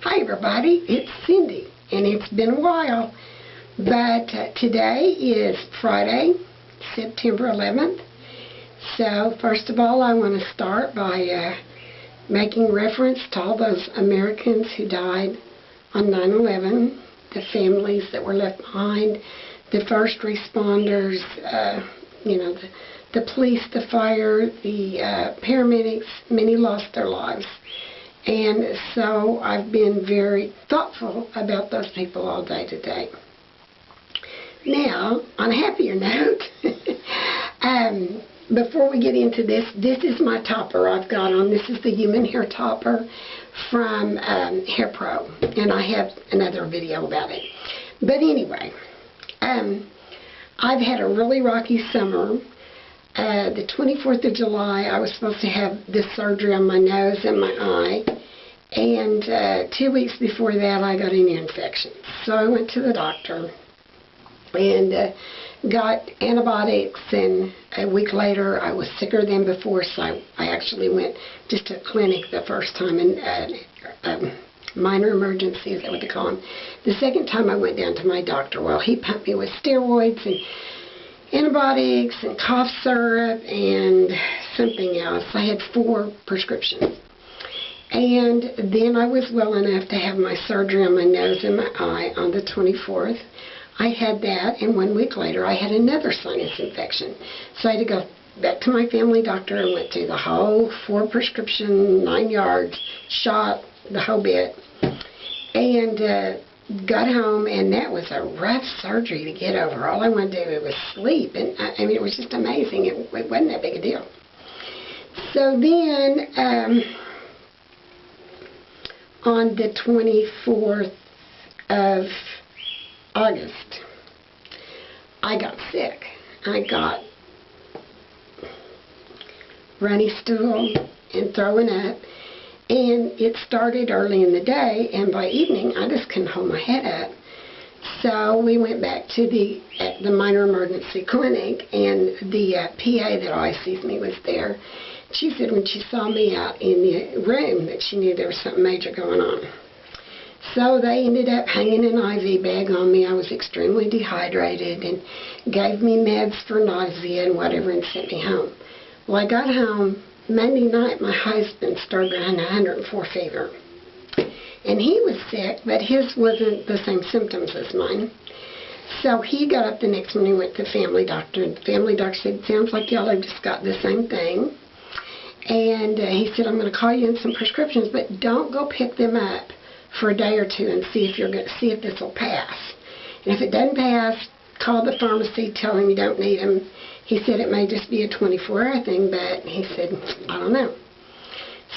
Hi everybody, it's Cindy, and it's been a while, but today is Friday, September 11th. So first of all, I want to start by making reference to all those Americans who died on 9/11, the families that were left behind, the first responders, the police, the fire, the paramedics. Many lost their lives. And so I've been very thoughtful about those people all day today. Now, on a happier note, before we get into this, this is my topper I've got on. This is the human hair topper from Hair Pro, and I have another video about it. But anyway, I've had a really rocky summer. The 24th of July, I was supposed to have this surgery on my nose and my eye, and 2 weeks before that, I got an ear infection. So I went to the doctor and got antibiotics, and a week later, I was sicker than before, so I actually went just to a clinic the first time, and minor emergency, is that what they call them. The second time I went down to my doctor, well, he pumped me with steroids and antibiotics and cough syrup and something else. I had 4 prescriptions. And then I was well enough to have my surgery on my nose and my eye on the 24th. I had that, and 1 week later I had another sinus infection. So I had to go back to my family doctor and went through the whole 4 prescription, 9 yards, shot, the whole bit. And got home, and that was a rough surgery to get over. All I wanted to do was sleep, and I mean, it was just amazing. It wasn't that big a deal. So then, on the 24th of August, I got sick. I got runny stool and throwing up. And it started early in the day, and by evening, I just couldn't hold my head up. So we went back to the minor emergency clinic, and the PA that always sees me was there. She said when she saw me out in the room that she knew there was something major going on. So they ended up hanging an IV bag on me. I was extremely dehydrated, and gave me meds for nausea and whatever, and sent me home. Well, I got home Monday night. My husband started around 104 fever, and he was sick, but his wasn't the same symptoms as mine. So he got up the next morning and went to the family doctor, and the family doctor said, "Sounds like y'all have just got the same thing." And he said, "I'm going to call you in some prescriptions, but don't go pick them up for a day or 2 and see if this will pass. And if it doesn't pass, call the pharmacy, tell him you don't need them." He said it may just be a 24-hour thing, but he said, I don't know.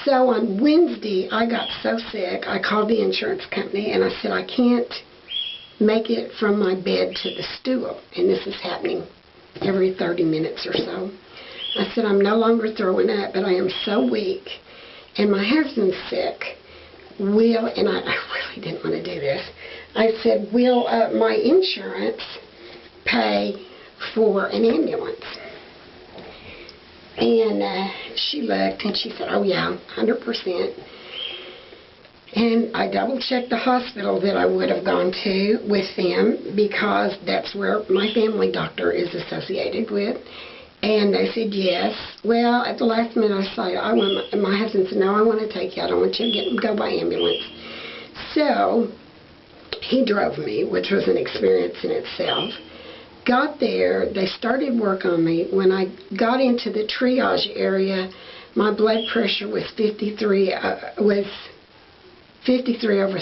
So on Wednesday, I got so sick, I called the insurance company, and I said, I can't make it from my bed to the stool, and this is happening every 30 minutes or so. I said, I'm no longer throwing up, but I am so weak, and my husband's sick. And I really didn't want to do this. I said, will my insurance pay for an ambulance? And she looked, and she said, oh yeah, 100%. And I double checked the hospital that I would have gone to with them, because that's where my family doctor is associated with. And they said yes. Well, at the last minute I said, my husband said, no, I want to take you. I don't want you to go by ambulance. So he drove me, which was an experience in itself. Got there, they started work on me. When I got into the triage area, my blood pressure was 53 over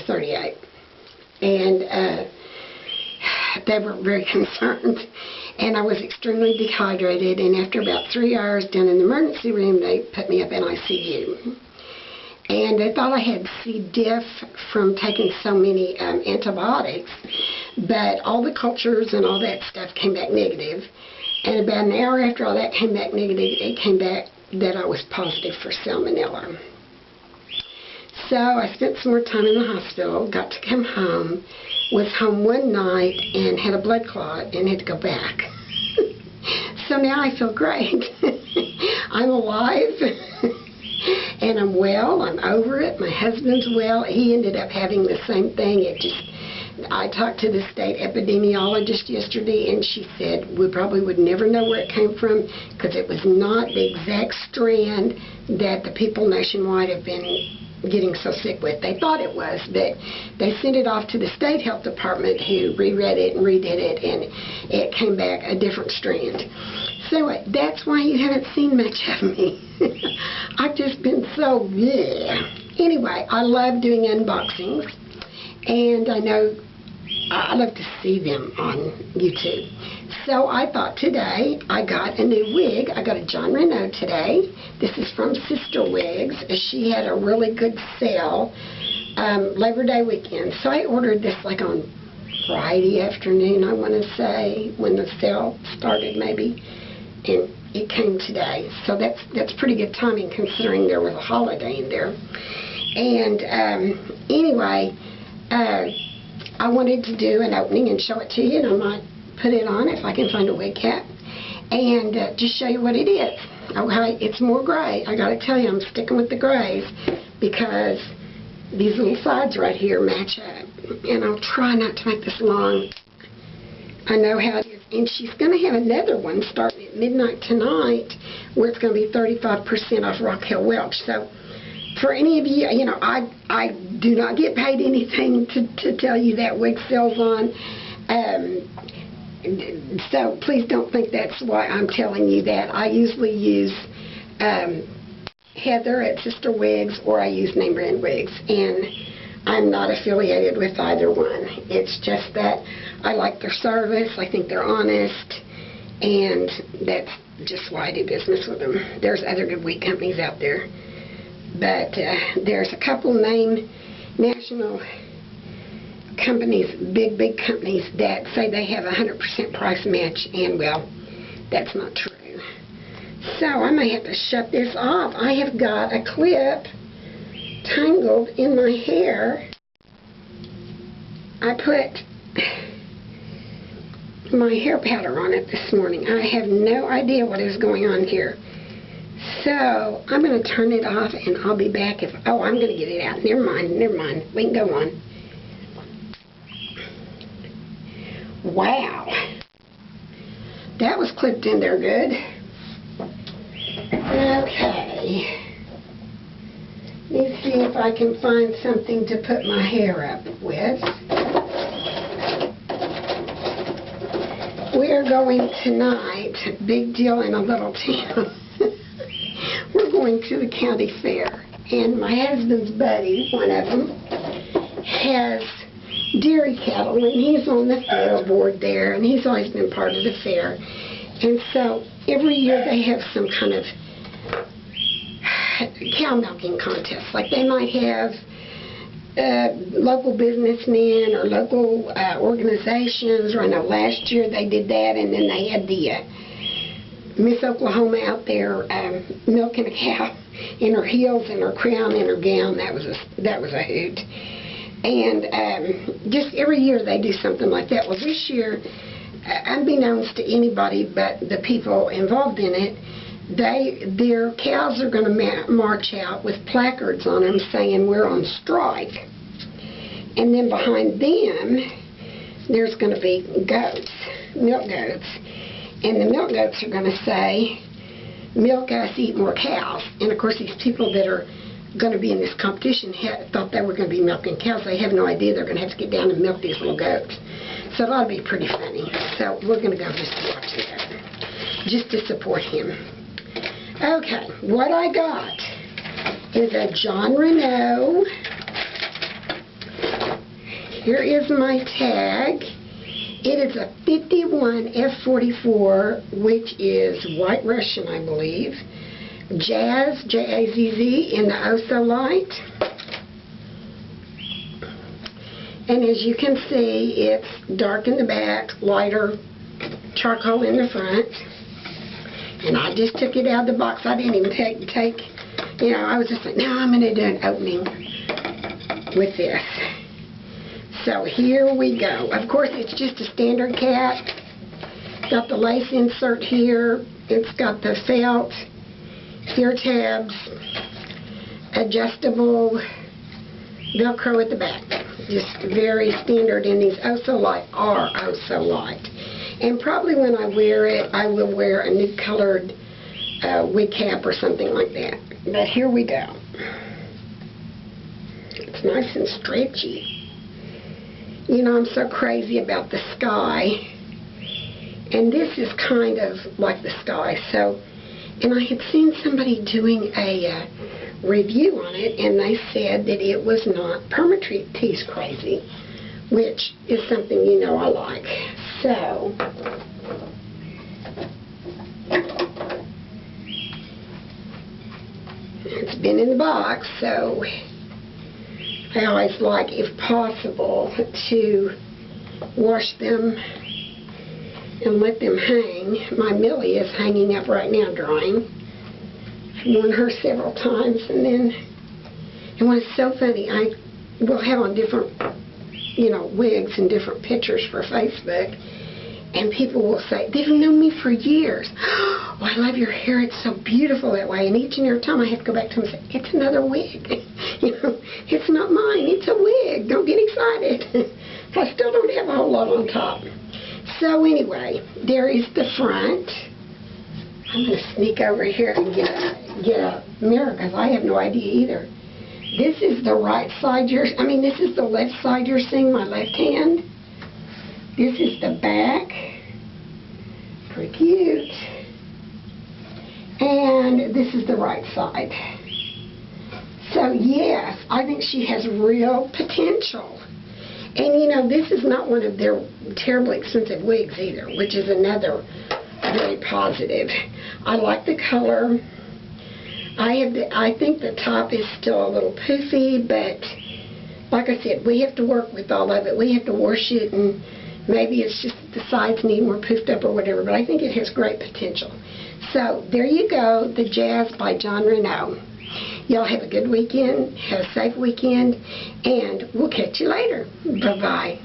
38. And they were very concerned. And I was extremely dehydrated, and after about 3 hours down in the emergency room, they put me up in ICU. And they thought I had C. diff from taking so many antibiotics, but all the cultures and all that stuff came back negative. And about an hour after all that came back negative, it came back that I was positive for salmonella. So I spent some more time in the hospital, got to come home, was home one night and had a blood clot and had to go back. So now I feel great. I'm alive. And I'm well. I'm over it. My husband's well. He ended up having the same thing. I talked to the state epidemiologist yesterday, and she said we probably would never know where it came from because it was not the exact strand that the people nationwide have been getting so sick with. They thought it was, but they sent it off to the state health department who reread it and redid it, and it came back a different strand. So that's why you haven't seen much of me. I've just been so bleh. Anyway, I love doing unboxings, and I know I love to see them on YouTube. So I thought today I got a new wig. I got a Jon Renau today. This is from Sister Wigs. She had a really good sale Labor Day weekend. So I ordered this like on Friday afternoon, I want to say, when the sale started maybe. And it came today. So that's pretty good timing considering there was a holiday in there. And anyway, I wanted to do an opening and show it to you, and I might put it on if I can find a wig cap, and just show you what it is. Okay, it's more gray. I got to tell you, I'm sticking with the grays because these little sides right here match up, and I'll try not to make this long. I know how it is, and she's going to have another one starting at midnight tonight where it's going to be 35% off Raquel Welch. So for any of you, you know, I do not get paid anything to tell you that wig sells on. So please don't think that's why I'm telling you that. I usually use Heather at Sister Wigs, or I use Name Brand Wigs, and I'm not affiliated with either one. It's just that I like their service, I think they're honest, and that's just why I do business with them. There's other good wig companies out there, but there's a couple national companies, big companies, that say they have 100% price match, and well, that's not true. So I may have to shut this off. I have got a clip tangled in my hair. I put my hair powder on it this morning. I have no idea what is going on here. So I'm going to turn it off, and I'll be back if, oh, I'm going to get it out. Never mind. We can go on. Wow. That was clipped in there good. Okay. Let me see if I can find something to put my hair up with. We are going tonight, big deal in a little town. We're going to the county fair, and my husband's buddy, one of them, has dairy cattle, and he's on the fair board there, and he's always been part of the fair. And so every year they have some kind of cow milking contest. Like they might have local businessmen or local organizations, or I know last year they did that, and then they had the Miss Oklahoma out there milking a cow in her heels and her crown and her gown. That was a hoot. And just every year they do something like that. Well, this year, unbeknownst to anybody but the people involved in it, their cows are going to march out with placards on them saying we're on strike. And then behind them, there's going to be goats, milk goats. And the milk goats are going to say, milk us, eat more cows. And of course these people that are going to be in this competition thought they were going to be milking cows. They have no idea they're going to have to get down and milk these little goats. So it ought to be pretty funny. So we're going to go just to watch that, just to support him. Okay, what I got is a Jon Renau. Here is my tag. It is a 51 F44, which is White Russian, I believe. Jazz, J-A-Z-Z, in the Oh So Light. And as you can see, it's dark in the back, lighter charcoal in the front. And I just took it out of the box. I didn't even take, you know, I was just like, no, I'm going to do an opening with this. So here we go. Of course, it's just a standard cap. Got the lace insert here. It's got the felt ear tabs. adjustable Velcro at the back. Just very standard, and these oh so light are oh so light. And probably when I wear it, I will wear a nude colored wig cap or something like that. But here we go. It's nice and stretchy. You know, I'm so crazy about the sky. And this is kind of like the sky. So, and I had seen somebody doing a review on it, and they said that it was not permatease crazy, which is something you know I like. So, it's been in the box, so I always like, if possible, to wash them and let them hang. My Millie is hanging up right now drying. I've worn her several times, and what's so funny, I will have on different, you know, wigs and different pictures for Facebook, and people will say, they've known me for years. Oh, I love your hair, it's so beautiful that way. And each and every time I have to go back to them and say, it's another wig. You know, it's not mine, it's a wig. Don't get excited. I still don't have a whole lot on top. So anyway, there is the front. I'm going to sneak over here and get a mirror, because I have no idea either. This is the right side this is the left side you're seeing, my left hand. This is the back. Pretty cute. And this is the right side. So yes, I think she has real potential. And you know, this is not one of their terribly expensive wigs either, which is another very positive. I like the color. I think the top is still a little poofy, but like I said, we have to work with all of it. We have to wash it, and maybe it's just the sides need more poofed up or whatever, but I think it has great potential. So there you go, the Jazz by Jon Renau. Y'all have a good weekend, have a safe weekend, and we'll catch you later. Bye-bye.